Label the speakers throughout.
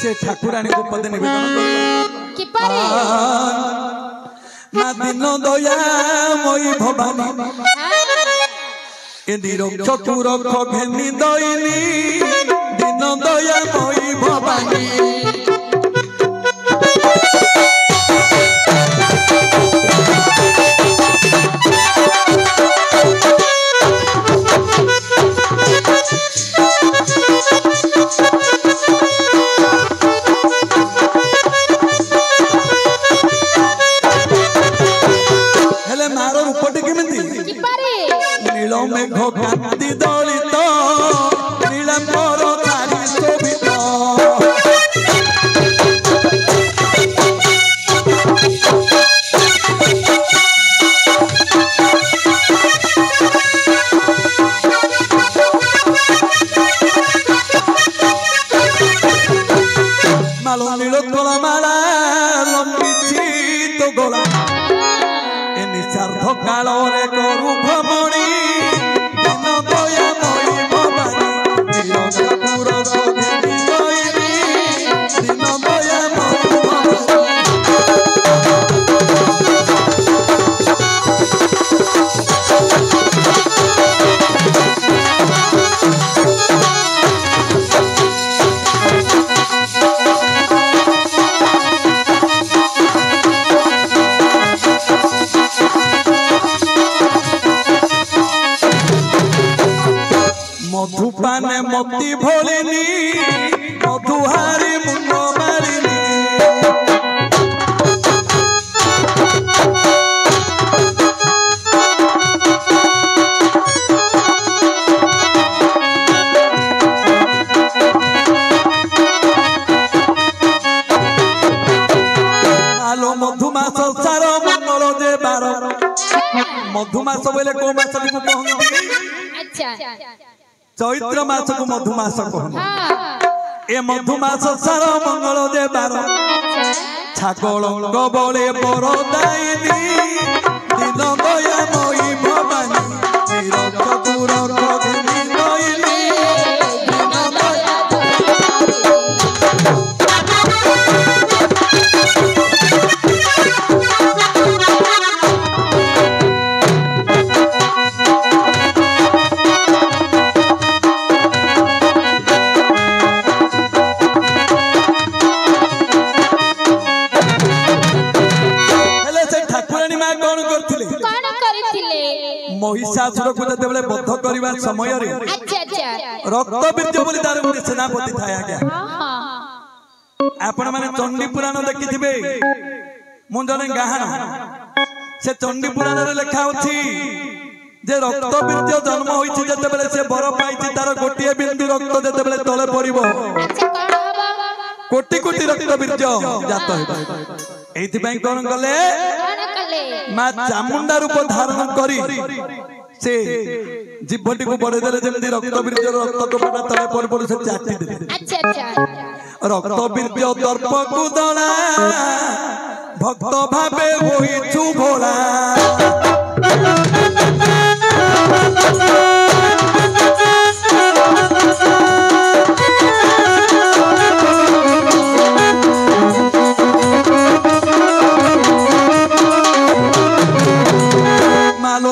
Speaker 1: से ठाकुराणी को पदे निवेदन
Speaker 2: किपरि
Speaker 1: ना दिन दया मई भवानी ए निरक्ष कुरक्ष घेनी दईनी दिन दया मई भवानी नील मेघ कांति दलित नीलंबर धारी शोभित मालो नील तोला माला लंबिछि तो गोला ए निसार्थ काल रे करू भ्रमणी मधुपाने मती भोलिनी मधुहारी मुंड मारिनी आलो मधुमास सार मंगल जे बार मधुमास बोले को मास को कहंती
Speaker 2: अच्छा
Speaker 1: चैत्र मास को मधुमास कहन ए मधुमास सार मंगल जे बार छागलंग बले बरदायिनी दिन दया मई भवानी निरक्ष कुरक्ष घेनी दईनी दिन दया महिषासुर को जते बेले बद्ध करबा समय रे
Speaker 2: अच्छा अच्छा
Speaker 1: रक्त बीर्ज बोली तार गोटे सेनापति थाय आज्ञा आपण माने चंडी पुराण देखिथिबे मु जने गाहन से चंडी पुराण रे लिखा होछि जे रक्त बीर्ज जन्म होइछि जते बेले से बर पाइछि तार गोटिए बिंदु रक्त जते बेले तळे पड़िबो
Speaker 2: अच्छा कोन हबा
Speaker 1: कोटि कोटि रक्त बीर्ज जात हेबा एथि पई कोन गले मां चामुंडा रूप धारण करी से जीवटी को बड़े देले जेमदी रक्त बीर्ज रक्त कपड़ा तळे पड़ पड़ से चाटी दे
Speaker 2: अच्छा अच्छा
Speaker 1: रक्त बीर्ज दर्प को दला भक्त भाबे होई छु भोला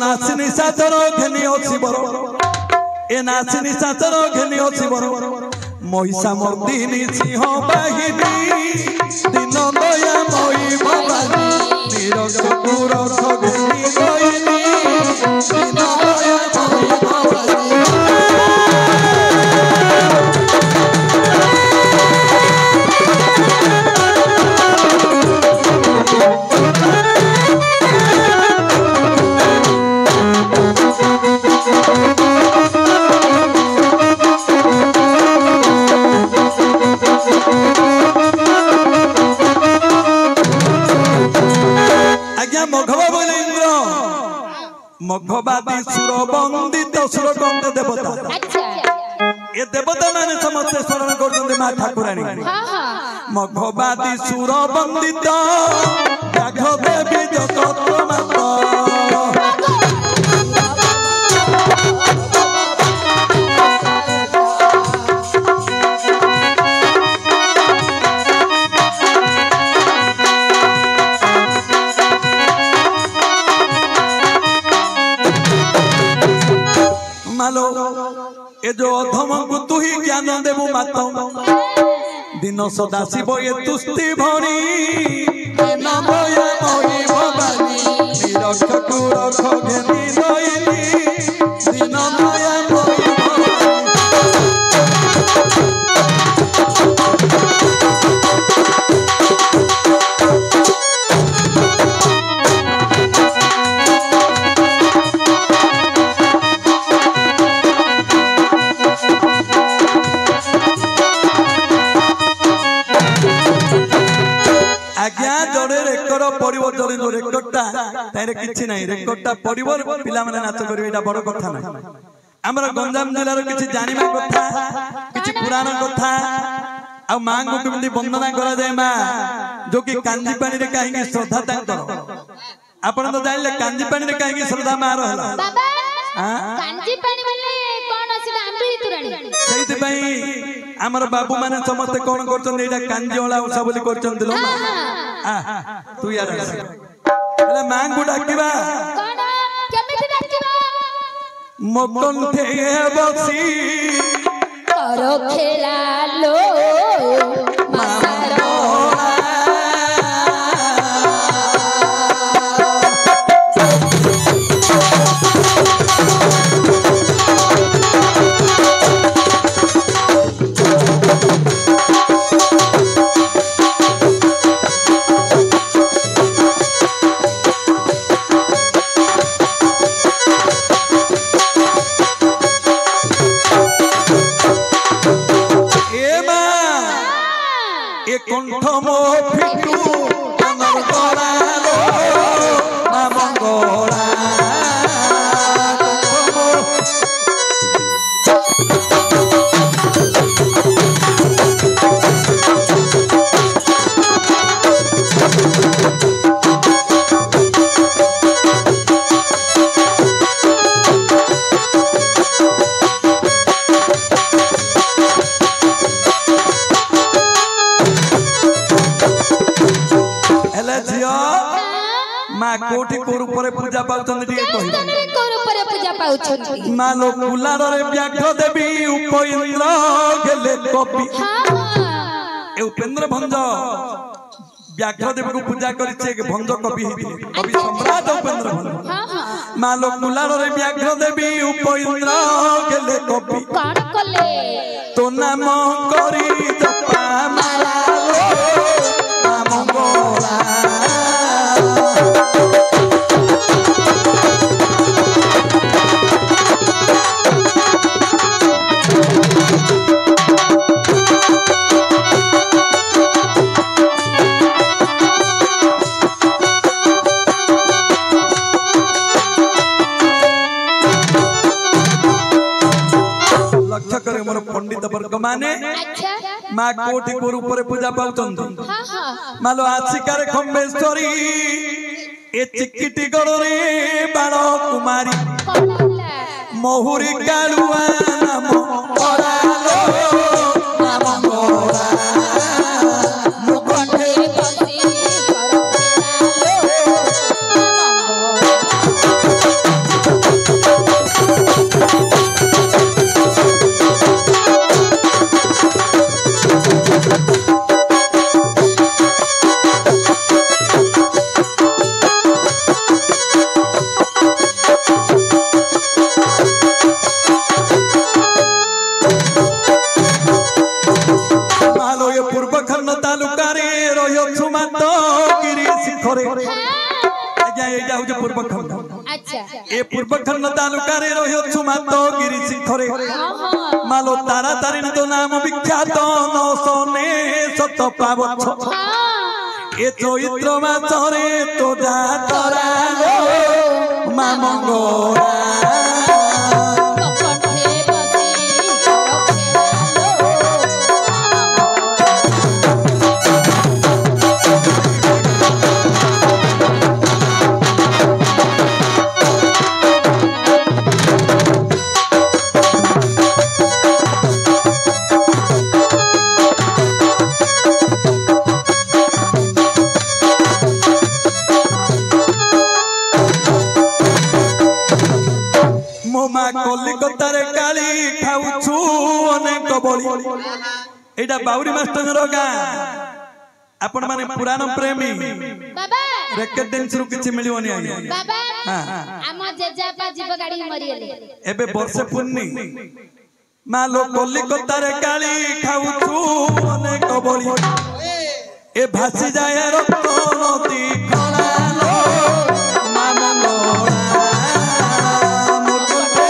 Speaker 1: नासिनी साचर घेनी अछि बर ए नासिनी साचर घेनी अछि बर महिषा मर्दिनी सिंह बाहिनी दिन दया मई भवानी निरक्ष कुरक्ष घेनी दईनी दिन दया मई भवानी मघवादी सुर वंदित सुर गंध देवता ये देवता माने समस्त शरण करते मां ठाकुराणी मघवादी सुर वंदित व्याघ्र देवी जगत माता ए जो अधम को तू ही ज्ञान देबु मात दिन सदा शिव ये तुष्टि भणी दिन भया मोहि भवानी निरक्ष कुरख घेनी रहिली दिन भया मोहि परिवर्तन रेकर्डटा तारे किछि नै रेकर्डटा परिवर पिला माने नाच करबे एटा बड़ कथा नै हमरा गंजाम जिल्लार किछि जानिबा कथा किछि पुराण कथा आ मां को केमि वंदना करा जाय मा जो कि कांजी पानी रे काहे श्रद्धा तांकर आपण तो जानिले कांजी पानी रे काहे श्रद्धा मार हला
Speaker 2: बाबा कांजी पानी माने कोन असिबा आंबी तुराणी
Speaker 1: सेति पई हमर बाबू माने समस्त कोन करछन एटा कांजी ओला उसा बोली करछन दिलो तू यार अरे मां को डाकिबा
Speaker 2: कोन केमिति डाकिबा
Speaker 1: मकंठे बसी
Speaker 2: करो खेला लो मारो
Speaker 1: कंठ मो फिटू अमर करालो मा मंगोला कोठी कोर ऊपर पूजा पाउछन दिए कहिबा
Speaker 2: कोर ऊपर पूजा पाउछन
Speaker 1: मानो कुलार रे व्याघ्र देवी उपइंद्र गेले कपि ए उपेंद्र भंज व्याघ्र देवी को पूजा करिছে भंज कवि हिथिले कवि सम्राट उपेंद्र भंज मानो कुलार रे व्याघ्र देवी उपइंद्र गेले कपि
Speaker 2: कोन कले
Speaker 1: तो नाम करी जपा माला लो नाम गोला पंडित वर्ग माने माँ कोठी कोर ऊपर पूजा पाउछन मालो आशिकार खंबेश्वरी ए चिकिटी गड़रे बाण कुमारी महुरी कालुआ नाम करालो नाम गोरा मुकंठे
Speaker 2: बसी करो
Speaker 1: ए पूर्व खंड तालुका रे रहियो छुमातो गिरी शिखरे मालो तारा तारिणी तो नाम विख्यात नौसने सत पावछ ए चैत्र मासरे तो जा तरालो मा मंगोरा कबली एटा बाउरी मास्टर गाँ आपण माने पुराण प्रेमी
Speaker 2: बाबा
Speaker 1: रेकेट डांस रु किछि मिलियोनी आज्ञा
Speaker 2: बाबा
Speaker 1: हां
Speaker 2: हम जेजापा जीव गाड़ी मरि गेले
Speaker 1: एबे वर्षे पुन्नी मालो कलिकता रे काली खाउछु मने कबली ए भासी जाय रक्त नदी खलालो मामलोड़ा मुकुटे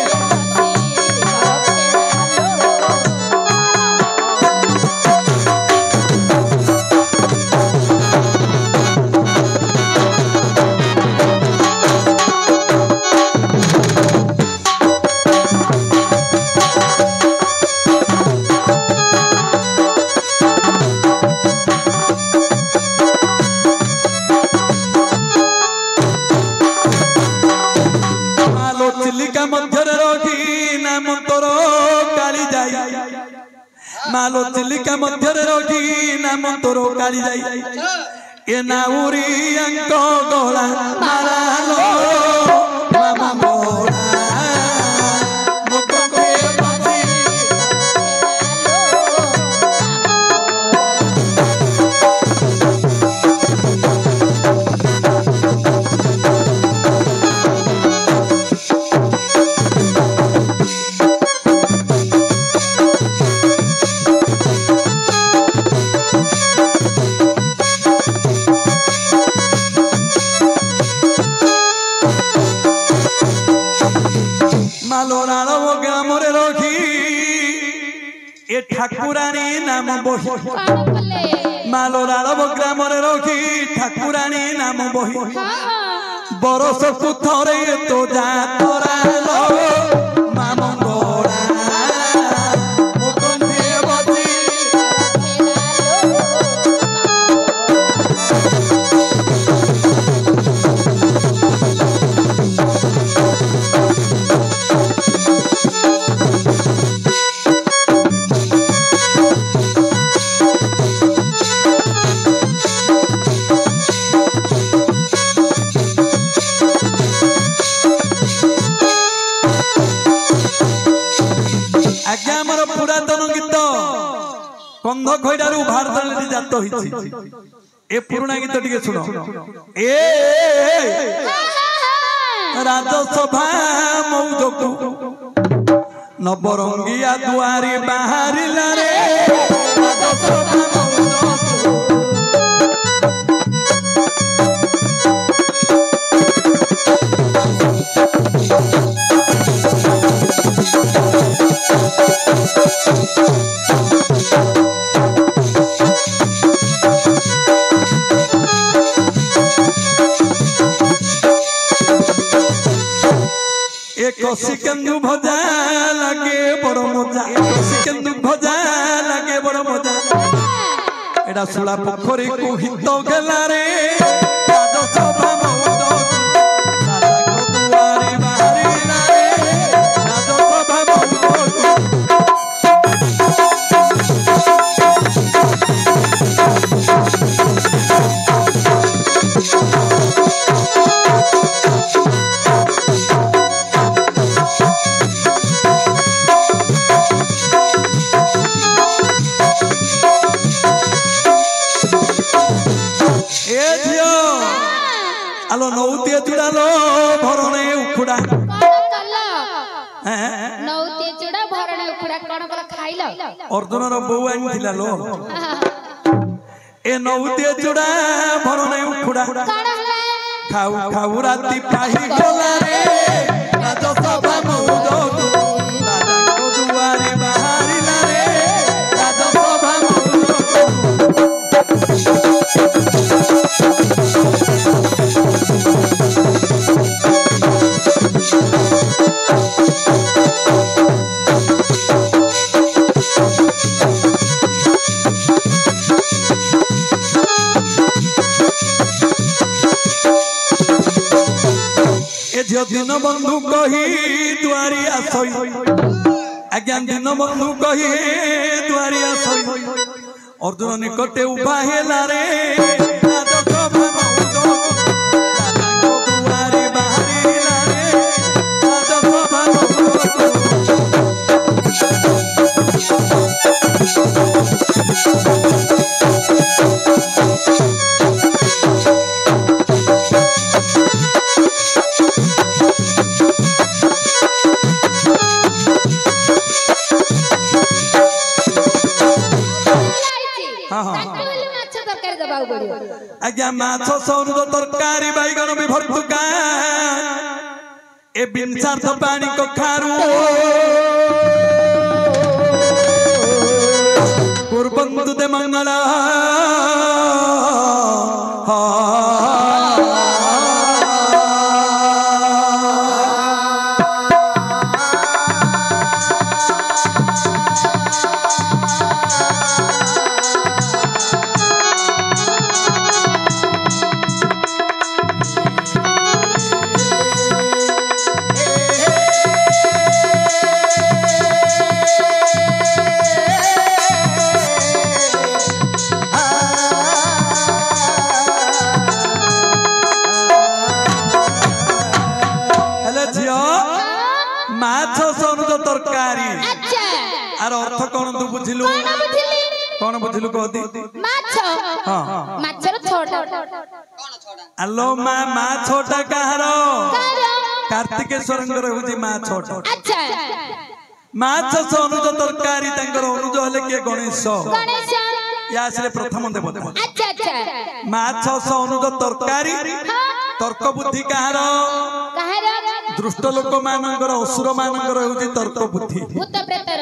Speaker 1: मालो चिलिका मध्य रखी नाम तोर काली जाई ए नाउरी अंक गोला मारालो मामा मोरा मुकुटे बसी ठाकुरानी नाम बही मालोराड़ब ग्राम रखी ठाकुरानी नाम बही बरस को थरे तो जा तोरा लो मामंगोड़ा मुकुंदे बसी कंध खैडारू भारत जात होइछि ए पुराना गीत टिके सुनो ए राजसभा मौजको नबरंगिया दुआरी बाहरिला रे राजसभा मौजको सिकंदू भजा लगे बड़ मजा सिकंदू भजा लगे बड़ मजा एडा सुला पोखरी को हित गेला रे राजसभा मौजको राजा को दुआरी बाहरिला रे राजसभा मौजको आलो नौते चुड़ालो भरणे उखुडा
Speaker 2: नौते चुड़ा भरणे उखुडा कोन कला खाइलो
Speaker 1: अर्जुन रो बौ आनिथिला लो ए नौते चुड़ा भरणे उखुडा खाऊ खाऊ राती पाही गला रे राजसभा मौजको राजा को दुआरी बाहरिला रे राजसभा मौजको दिन बंधु कही दुआरी आसई आज्ञा दिन बंधु कही दुआरी आसई अर्जुन निकटे उभा हेला रे राजसभा मौजको राजा को दुआरी बाहरिला रे राजसभा मौजको
Speaker 2: ତାକୁ ହେଲେ ମାଛ ତରକାରୀ ଦବାକୁ ପଡିବ
Speaker 1: ଆଜ୍ଞା ମାଛ ସରୁଦ ତରକାରୀ ବାଇଗଣ ବି ଭର୍ତ୍ତୁକା ए बिनसार्थ पानी कखारू कुर्बंतु दे मंगला कौन बुझिलु कहती
Speaker 2: माछ हां माछर छोटा
Speaker 1: अल्लो मा छोटा कहारो कार्तिकेश्वरंगर होती मा छोटा
Speaker 2: अच्छा
Speaker 1: माछ सोनुज तरकारी तंकर अनुज हले के गणेश
Speaker 2: गणेश
Speaker 1: या आसले प्रथम देवता
Speaker 2: अच्छा अच्छा
Speaker 1: माछ सोनुज तरकारी तर्क बुद्धि कहारो दुष्ट लोक मानकर असुर मानकर होती तर्क बुद्धि
Speaker 2: भूत प्रेतर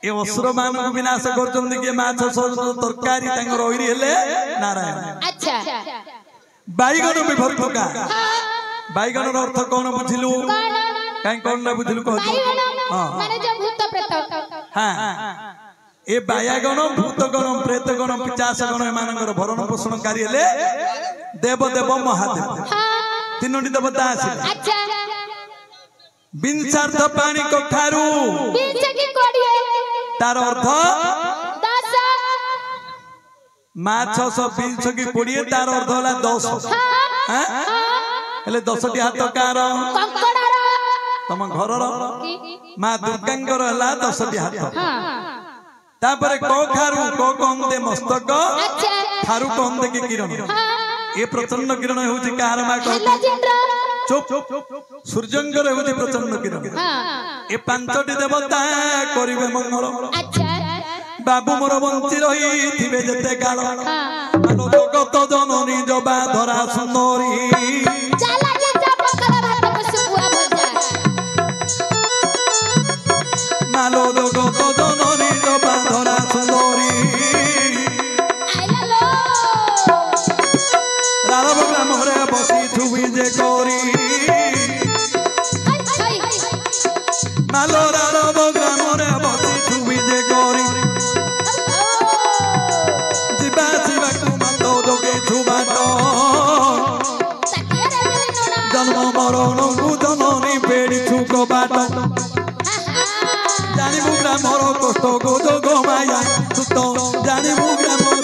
Speaker 1: ए असुर मान को विनाश करचंदी के माछ सोनुज तरकारी तंकर ओइरी हेले नारायण
Speaker 2: अच्छा
Speaker 1: बाईगण भी भरतका बाईगण रो अर्थ कोन बुझिलु काई कोन न बुझिलु कह
Speaker 2: हां माने जो भूत प्रेत
Speaker 1: हां ए बायागण भूतगण प्रेतगण पिचासगण एमानकर भरण पोषणकारी हेले देव देव महादेव तीनोटी देवता आसी
Speaker 2: अच्छा
Speaker 1: बिनसार्थ पानी कखारू
Speaker 2: बिनस की कोडिए
Speaker 1: तार अर्थ
Speaker 2: 10
Speaker 1: माछ सो बिनस की कोडिए तार अर्थ होला 10 हां हेले 10 टी हाथ कार
Speaker 2: कंकड़ार
Speaker 1: तम घरर मां दुर्गांगर होला 10 टी हाथ
Speaker 2: हां
Speaker 1: तापरे कखारू कौंदे मस्तक
Speaker 2: अच्छा
Speaker 1: खारू कौंदे की किरण ए प्रचंड किरण होउची कार मा चुप सूर्यंगर होउची प्रचंड किरण ए पांचटी देवता करिवे मंगल
Speaker 2: अच्छा
Speaker 1: बाबू मोर बंची रही थिबे जते काल मानो जगत जननी जबा धरा सुंदरी
Speaker 2: चला के जा पकड़ा भात को सुकुआ भजा
Speaker 1: मानो जगत जननी जबा धरा सुंदरी
Speaker 2: आइला लो
Speaker 1: रारब ग्राम रे बसी छुबी जे करी मालो रारब ग्राम रे बसी छुबी जे करी जिबा जिबा को मतो दोगे छुबाटो जन्म मरण को जननी पेड़ी छुको बाटो जानी बुग्रा मोर कष्ट को जोग माया तू तो जानी बुग्रा मोर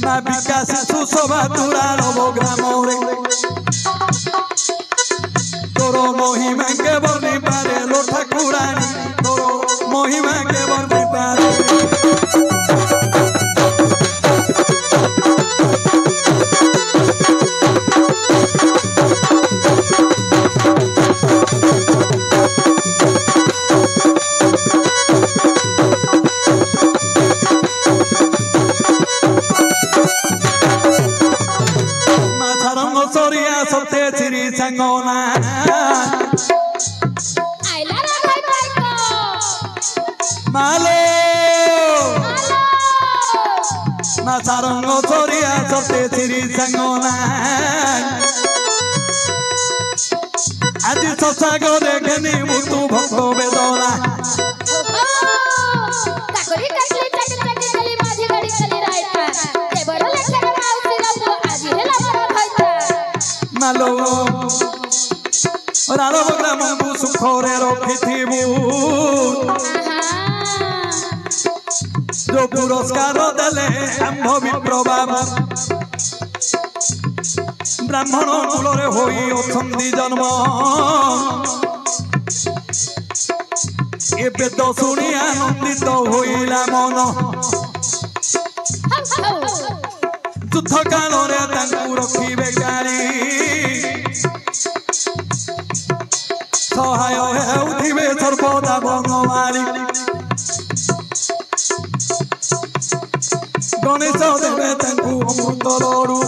Speaker 1: ना विकास सुसभा तुरा नव ग्राम रे तोरो महिमा के बरनी पारे लो ठाकुरानी तोरो महिमा के बरनी पारे संगोना
Speaker 2: आइला रे भाई भाई को
Speaker 1: मालो ना सारंग सोरिया सते श्री संगोना आज ससागरे गनी मुतु भक्तो बेदोना
Speaker 2: ताकरी कटली चटली चली माझी गाडी चली रायता ते बरो लेकर मावसी आज हेला बरो खायता
Speaker 1: मालो और आरो बगरा ରାମଙ୍କୁ ସୁଖରେ ରଖିଥିବୁ जो पुरस्कार देले आंभ विप्रबाबू ब्राह्मण कूल होई अछंदी जन्म एबे तो शुणी आनंदित होइला मन युद्ध काल रखिबे गाड़ी सहाय हेउथिबे सर्वदा बनमारी गणेश देवे तंकु अमृत लड़ू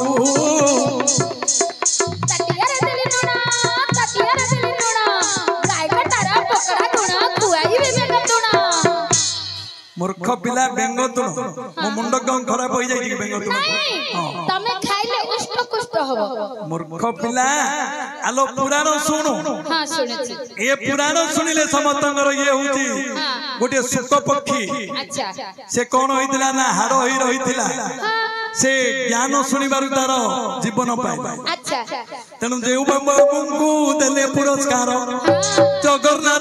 Speaker 1: मूर्ख पिला बेंग तुण मो मुंड कौन खराब हो जाई कि बेंग तुण
Speaker 2: तमे खाइले उष्ट कुष्ट होबो
Speaker 1: मूर्ख पिला आलो पुराण सुनु
Speaker 2: हां सुनेछि
Speaker 1: ए पुराण सुनिले समतंगर ये होती गोटे सुख पक्षी
Speaker 2: अच्छा
Speaker 1: से कोन होइतिला ना हाड़ होई रहितिला से ज्ञान सुनिबारु तार जीवन पाए
Speaker 2: अच्छा
Speaker 1: तेनु जेउ बाबू देले पुरस्कार जगन्नाथ